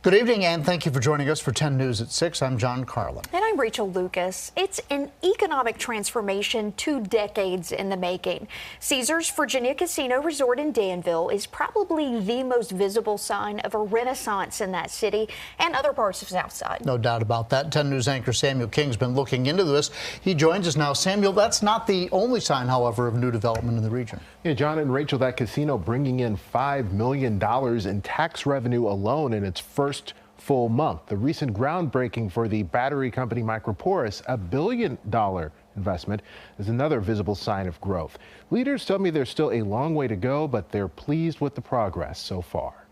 Good evening, and thank you for joining us for 10 News at 6. I'm John Carlin. And I'm Rachel Lucas. It's an economic transformation 2 decades in the making. Caesars Virginia Casino Resort in Danville is probably the most visible sign of a renaissance in that city and other parts of Southside. No doubt about that. 10 News anchor Samuel King's been looking into this. He joins us now. Samuel, that's not the only sign, however, of new development in the region. Yeah, John and Rachel, that casino bringing in $5 million in tax revenue alone in its first full month. The recent groundbreaking for the battery company Microporous, a $1 billion investment, is another visible sign of growth. Leaders tell me there's still a long way to go, but they're pleased with the progress so far.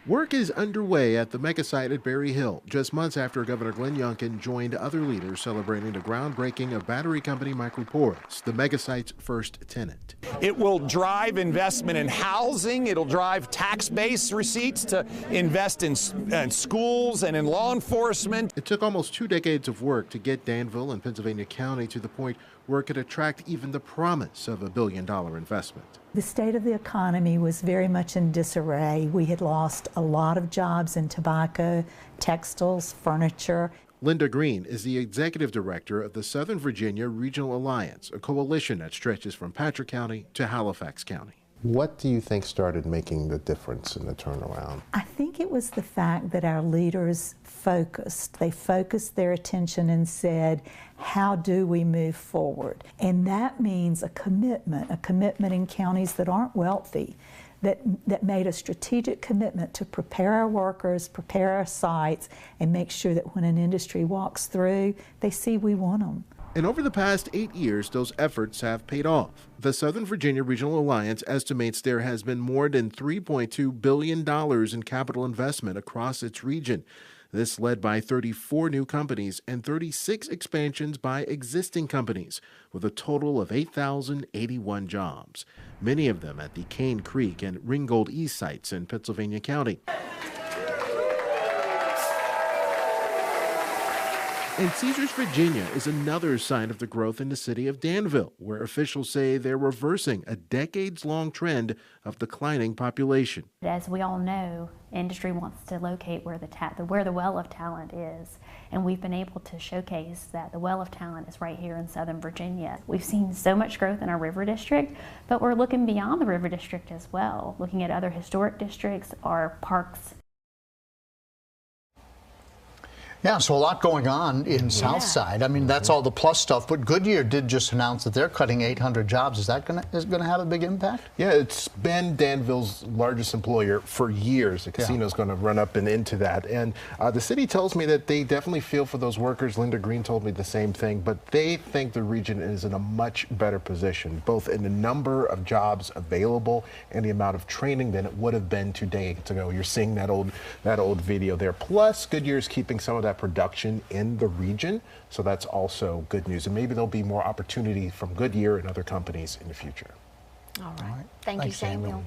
Work is underway at the mega site at Berry Hill, just months after Governor Glenn Youngkin joined other leaders celebrating the groundbreaking of battery company Microporous, the mega site's first tenant. It will drive investment in housing. It'll drive tax-based receipts to invest in schools and in law enforcement. It took almost 2 decades of work to get Danville and Pennsylvania County to the point where it could attract even the promise of a $1 billion investment. The state of the economy was very much in disarray. We had lost a lot of jobs in tobacco, textiles, furniture. Linda Green is the executive director of the Southern Virginia Regional Alliance, a coalition that stretches from Patrick County to Halifax County. What do you think started making the difference in the turnaround? I think it was the fact that our leaders focused. They focused their attention and said, how do we move forward? And that means a commitment in counties that aren't wealthy, that made a strategic commitment to prepare our workers, prepare our sites, and make sure that when an industry walks through, they see we want them. And over the past 8 years, those efforts have paid off. The Southern Virginia Regional Alliance estimates there has been more than $3.2 billion in capital investment across its region. This led by 34 new companies and 36 expansions by existing companies, with a total of 8,081 jobs, many of them at the Cane Creek and Ringgold East sites in Pennsylvania County. And Caesars Virginia is another sign of the growth in the city of Danville, where officials say they're reversing a decades-long trend of declining population. As we all know, industry wants to locate where the well of talent is, and we've been able to showcase that the well of talent is right here in Southern Virginia. We've seen so much growth in our river district, but we're looking beyond the river district as well, looking at other historic districts, our parks. Yeah, so a lot going on in Southside. I mean, that's all the plus stuff. But Goodyear did just announce that they're cutting 800 jobs. Is that going to have a big impact? Yeah, it's been Danville's largest employer for years. The casino's going to run up and into that. And the city tells me that they definitely feel for those workers. Linda Green told me the same thing. But they think the region is in a much better position, both in the number of jobs available and the amount of training than it would have been 2 decades ago. You're seeing that old video there. Plus, Goodyear's keeping some of that production in the region, so that's also good news. And maybe there'll be more opportunity from Goodyear and other companies in the future. All right. Thank you, Samuel.